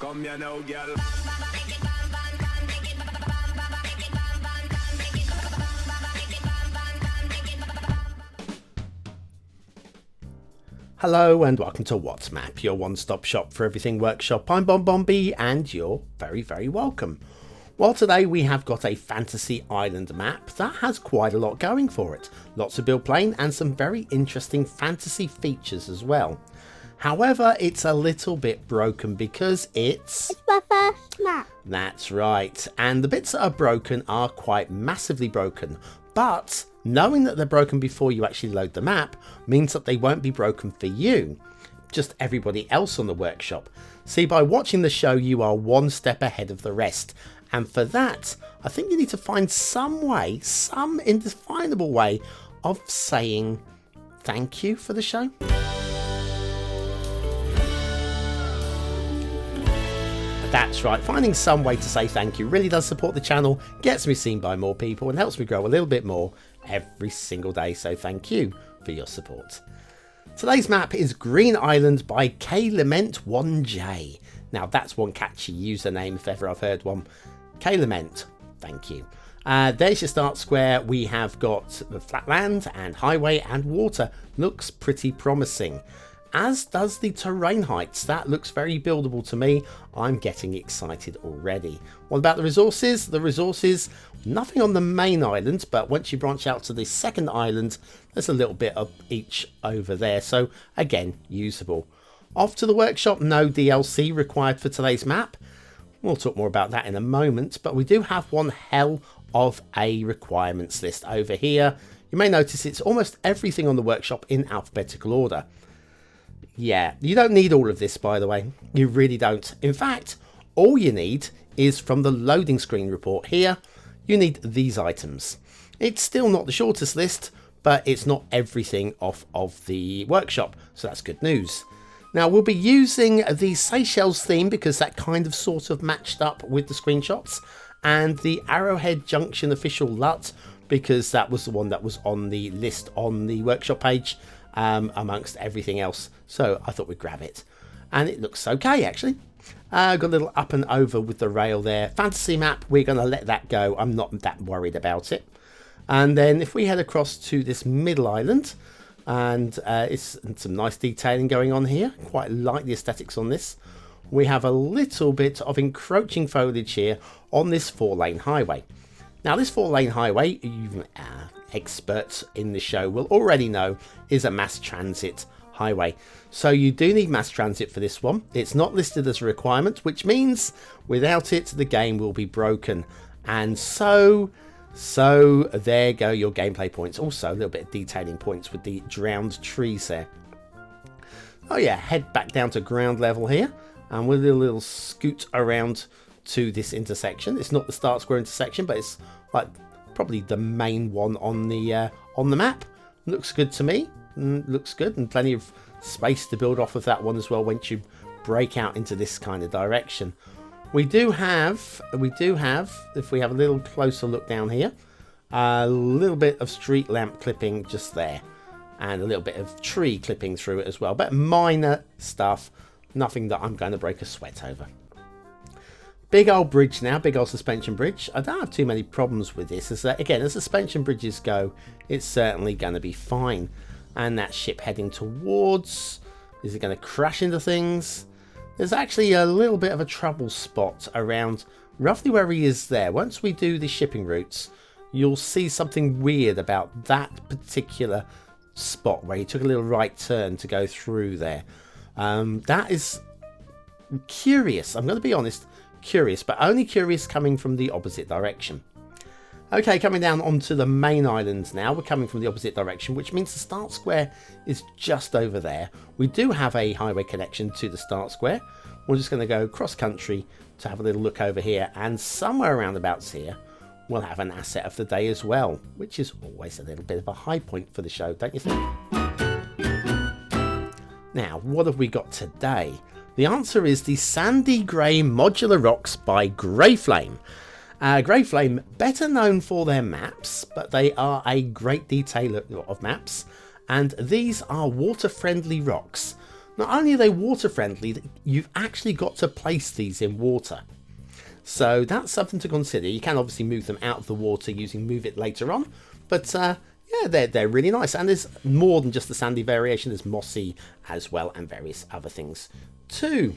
Come here now, girl. Hello and welcome to What's Map, your one-stop shop for everything workshop. I'm BonBonB and you're very welcome. Well, today we have got a fantasy island map that has quite a lot going for it. Lots of build plane and some very interesting fantasy features as well. However, it's a little bit broken because it's my first map. That's right, and the bits that are broken are quite massively broken, but knowing that they're broken before you actually load the map means that they won't be broken for you, just everybody else on the workshop. See, by watching the show you are one step ahead of the rest, and for that I think you need to find some way, some indefinable way of saying thank you for the show. That's right, finding some way to say thank you really does support the channel, gets me seen by more people and helps me grow a little bit more every single day, so thank you for your support. Today's map is Green Island by KLament1J. Now that's one catchy username if ever I've heard one. KLament, thank you. There's your start square. We have got the flat land and highway and water. Looks pretty promising. As does the terrain heights. That looks very buildable to me. I'm getting excited already. What about the resources? The resources, nothing on the main island, but once you branch out to the second island, there's a little bit of each over there. So again, usable. Off to the workshop, no DLC required for today's map. We'll talk more about that in a moment, but we do have one hell of a requirements list over here. You may notice it's almost everything on the workshop in alphabetical order. Yeah, you don't need all of this, by the way. You really don't. In fact, all you need is from the loading screen report here, you need these items. It's still not the shortest list, but it's not everything off of the workshop, so that's good news. Now, we'll be using the Seychelles theme because that kind of sort of matched up with the screenshots, and the Arrowhead Junction official LUT because that was the one that was on the list on the workshop page. Amongst everything else, so I thought we'd grab it, and it looks okay actually. Got a little up and over with the rail there. Fantasy map, we're going to let that go. I'm not that worried about it. And then if we head across to this middle island, and it's some nice detailing going on here. Quite like the aesthetics on this. We have a little bit of encroaching foliage here on this 4-lane highway. Now this 4-lane highway, experts in the show will already know, is a mass transit highway. So you do need mass transit for this one. It's not listed as a requirement, which means without it the game will be broken. And so there go your gameplay points. Also a little bit of detailing points with the drowned trees there. Oh yeah, head back down to ground level here, and we'll do a little scoot around to this intersection. It's not the start square intersection, but it's like probably the main one on the map. Looks good to me. Looks good, and plenty of space to build off of that one as well once you break out into this kind of direction. We do have, if we have a little closer look down here, a little bit of street lamp clipping just there, and a little bit of tree clipping through it as well, but minor stuff, nothing that I'm going to break a sweat over. Big old bridge now, big old suspension bridge. I don't have too many problems with this. Again, as suspension bridges go, it's certainly going to be fine. And that ship heading towards, is it going to crash into things? There's actually a little bit of a trouble spot around roughly where he is there. Once we do the shipping routes, you'll see something weird about that particular spot where he took a little right turn to go through there. That is curious. I'm going to be honest. Curious, but only curious coming from the opposite direction. Okay, coming down onto the main island now. We're coming from the opposite direction, which means the start square is just over there. We do have a highway connection to the start square. We're just going to go cross country to have a little look over here, and somewhere around abouts here we'll have an asset of the day as well, which is always a little bit of a high point for the show, don't you think? Now, what have we got today? The answer is the Sandy Grey Modular Rocks by Greyflame. Greyflame, better known for their maps, but they are a great detailer of maps, and these are water-friendly rocks. Not only are they water friendly, you've actually got to place these in water. So that's something to consider. You can obviously move them out of the water using Move It later on. But yeah, they're really nice. And there's more than just the sandy variation. There's mossy as well and various other things too.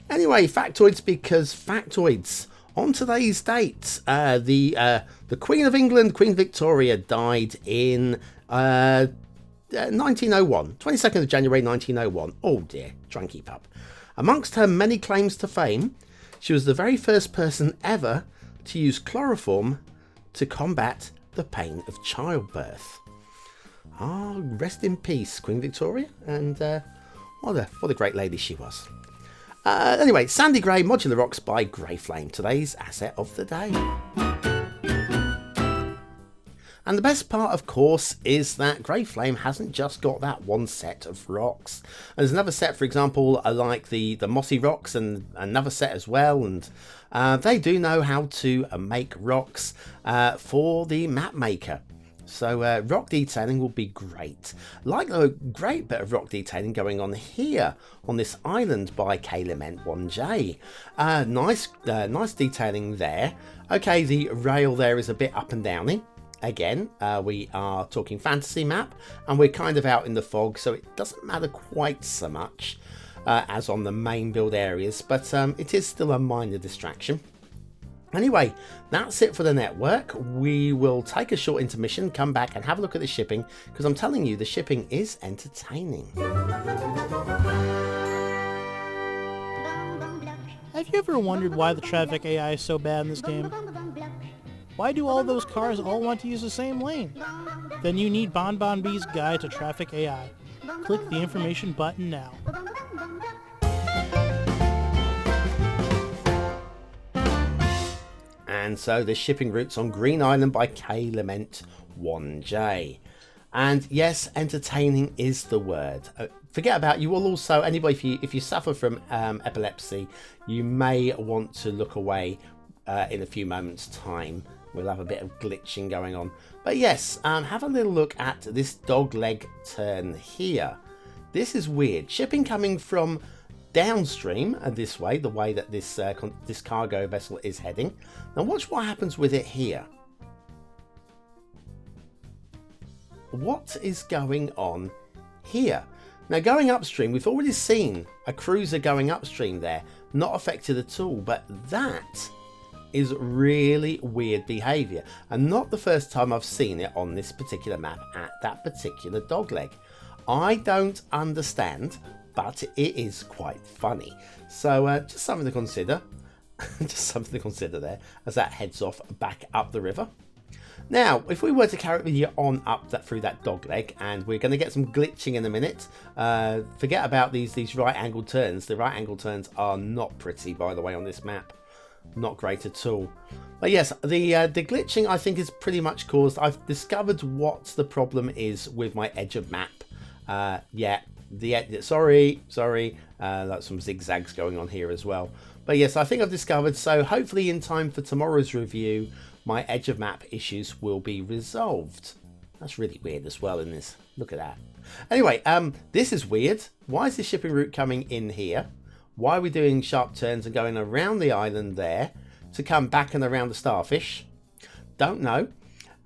Anyway, factoids, because factoids. On today's date, the Queen of England, Queen Victoria, died in 1901, 22nd of January 1901. Oh dear, try and keep up. Amongst her many claims to fame, she was the very first person ever to use chloroform to combat the pain of childbirth. Ah, rest in peace, Queen Victoria, and what a great lady she was. Anyway, Sandy Grey Modular Rocks by Greyflame, today's asset of the day. And the best part, of course, is that Greyflame hasn't just got that one set of rocks. There's another set, for example, like the mossy rocks, and another set as well. And they do know how to make rocks for the map maker. So rock detailing will be great. Like a great bit of rock detailing going on here on this island by KLement1J. Nice detailing there. Okay, the rail there is a bit up and downy. Again, we are talking fantasy map, and we're kind of out in the fog, so it doesn't matter quite so much as on the main build areas, but it is still a minor distraction. Anyway, that's it for the network. We will take a short intermission, come back and have a look at the shipping, because I'm telling you, the shipping is entertaining. Have you ever wondered why the traffic AI is so bad in this game? Why do all those cars all want to use the same lane? Then you need BonBonB's Guide to Traffic AI. Click the information button now. And so the shipping routes on Green Island by KLement1J. And yes, entertaining is the word. Forget about, you will also, anybody, if you suffer from epilepsy, you may want to look away in a few moments' time. We'll have a bit of glitching going on. But yes, have a little look at this dogleg turn here. This is weird. Shipping coming from downstream this way, the way that this cargo vessel is heading. Now watch what happens with it here. What is going on here? Now going upstream, we've already seen a cruiser going upstream there, not affected at all, but that is really weird behaviour, and not the first time I've seen it on this particular map at that particular dogleg. I don't understand, but it is quite funny. So just something to consider. Just something to consider there as that heads off back up the river. Now, if we were to carry you on up through that dogleg, and we're going to get some glitching in a minute. Forget about these right angle turns. The right angle turns are not pretty, by the way, on this map. Not great at all. But yes, the glitching I think is pretty much caused. I've discovered what the problem is with my edge of map. Yeah, sorry, that's some zigzags going on here as well. But yes, I think I've discovered. So hopefully in time for tomorrow's review, my edge of map issues will be resolved. That's really weird as well in this. Look at that. Anyway, this is weird. Why is the shipping route coming in here? Why are we doing sharp turns and going around the island there to come back and around the starfish? Don't know.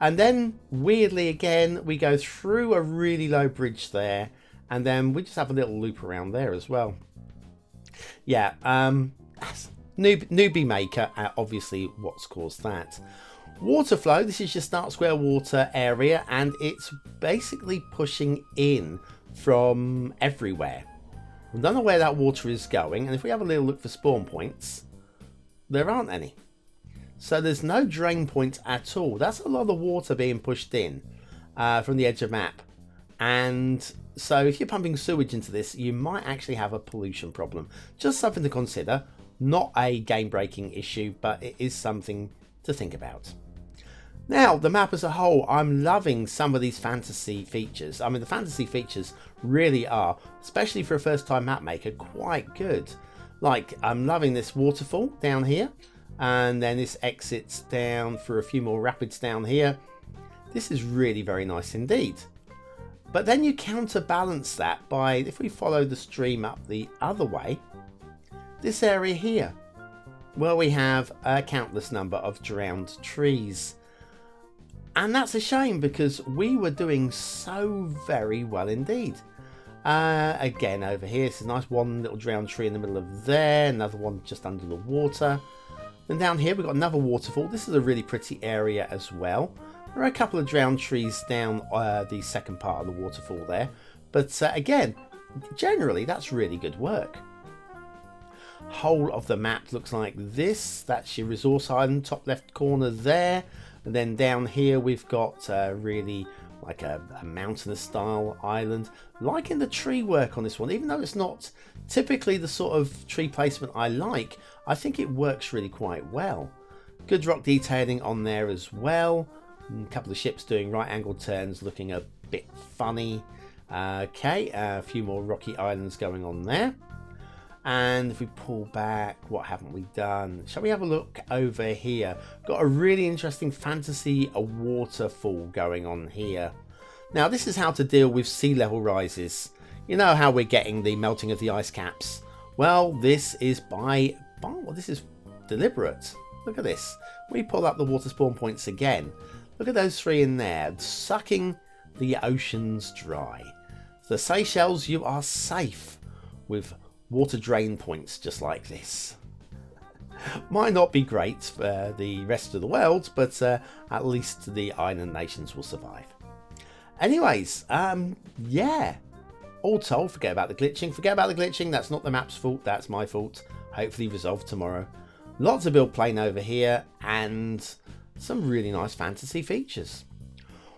And then weirdly again, we go through a really low bridge there, and then we just have a little loop around there as well. Yeah, newbie maker, obviously what's caused that. Water flow, this is your start square water area, and it's basically pushing in from everywhere. I don't know where that water is going, and if we have a little look for spawn points, there aren't any. So there's no drain points at all. That's a lot of water being pushed in from the edge of map. And so if you're pumping sewage into this, you might actually have a pollution problem. Just something to consider. Not a game-breaking issue, but it is something to think about. Now, the map as a whole, I'm loving some of these fantasy features. I mean, the fantasy features really are, especially for a first-time map maker, quite good. Like, I'm loving this waterfall down here, and then this exits down for a few more rapids down here. This is really very nice indeed. But then you counterbalance that by, if we follow the stream up the other way, this area here, where we have a countless number of drowned trees. And that's a shame because we were doing so very well indeed. Again, over here, it's a nice one little drowned tree in the middle of there, another one just under the water. Then down here, we've got another waterfall. This is a really pretty area as well. There are a couple of drowned trees down the second part of the waterfall there. But again, generally, that's really good work. Whole of the map looks like this. That's your resource island, top left corner there. And then down here, we've got really like a mountainous style island. Liking the tree work on this one, even though it's not typically the sort of tree placement I like, I think it works really quite well. Good rock detailing on there as well. A couple of ships doing right angled turns, looking a bit funny. Okay, a few more rocky islands going on there. And if we pull back, what haven't we done? Shall we have a look over here? Got a really interesting fantasy waterfall going on here. Now, this is how to deal with sea level rises. You know how we're getting the melting of the ice caps? Well, this is this is deliberate. Look at this. We pull up the water spawn points again. Look at those three in there, sucking the oceans dry. The Seychelles, you are safe with water drain points just like this. Might not be great for the rest of the world, but at least the island nations will survive. Anyways, yeah. All told, forget about the glitching. Forget about the glitching. That's not the map's fault. That's my fault. Hopefully resolved tomorrow. Lots of build plane over here and some really nice fantasy features.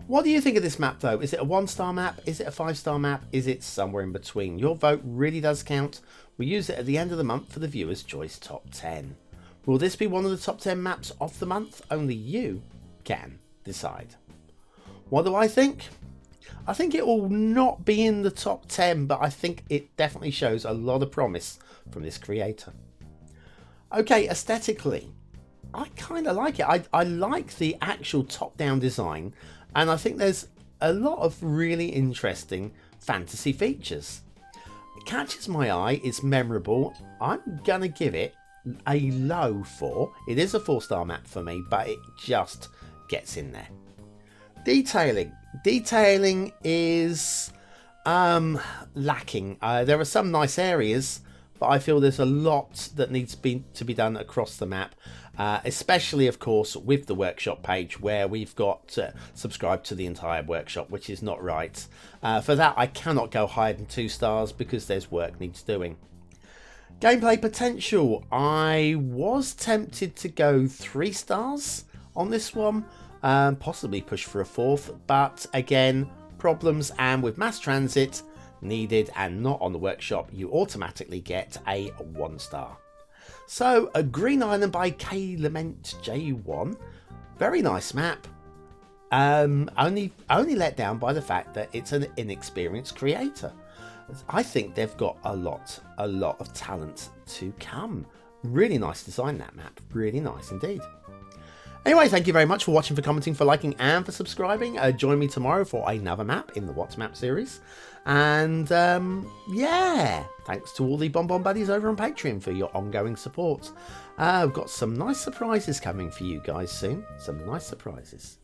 What do you think of this map though? Is it a 1-star map? Is it a 5-star map? Is it somewhere in between? Your vote really does count. We use it at the end of the month for the Viewers' Choice Top 10. Will this be one of the top 10 maps of the month? Only you can decide. What do I think? I think it will not be in the top 10, but I think it definitely shows a lot of promise from this creator. Okay, aesthetically, I kind of like it. I like the actual top-down design, and I think there's a lot of really interesting fantasy features. It catches my eye, it's memorable. I'm going to give it a low 4. It is a 4-star map for me, but it just gets in there. Detailing. Detailing is lacking. There are some nice areas, but I feel there's a lot that needs to be done across the map, especially, of course, with the workshop page where we've got subscribed to the entire workshop, which is not right. For that, I cannot go higher than 2 stars because there's work needs doing. Gameplay potential. I was tempted to go 3 stars on this one, possibly push for a 4th, but again, problems, and with mass transit needed and not on the workshop, you automatically get a 1-star. So, a Green Island by K Lament J1, very nice map. Only let down by the fact that it's an inexperienced creator. I think they've got a lot of talent to come. Really nice design, that map. Really nice indeed. Anyway, thank you very much for watching, for commenting, for liking, and for subscribing. Join me tomorrow for another map in the What's Map series. And yeah, thanks to all the BonBonB buddies over on Patreon for your ongoing support. I've got some nice surprises coming for you guys soon. Some nice surprises.